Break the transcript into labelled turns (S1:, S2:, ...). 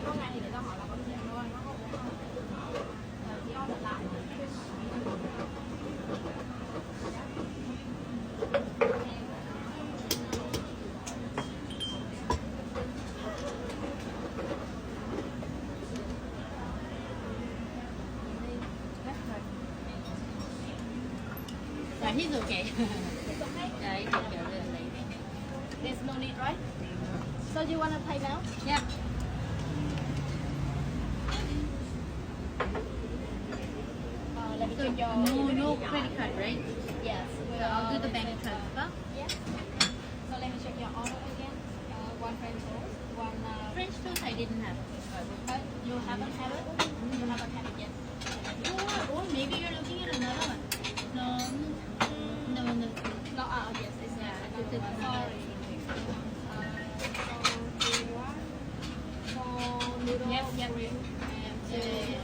S1: có ngày thì người ta hỏi là có tiền thôi, nó không có thì order lại.
S2: Là he's okay. Yeah, he can get it later.
S1: There's no need, right? So you wanna pay now?
S2: Yeah.
S1: Let me
S2: So
S1: check your.
S2: no credit card, right?
S1: Yes.
S2: So I'll do the bank transfer.
S1: Yes. So let me check your order again. One French toast, one.
S2: French toast I didn't have.
S1: You haven't had it? You haven't had it yet.
S2: Oh, maybe you're looking at another one. No. No.
S1: No, yes, it's
S2: Yeah,
S1: another one. Sorry. So, do you want? So, noodle.
S2: Yep.
S1: And
S2: Yeah.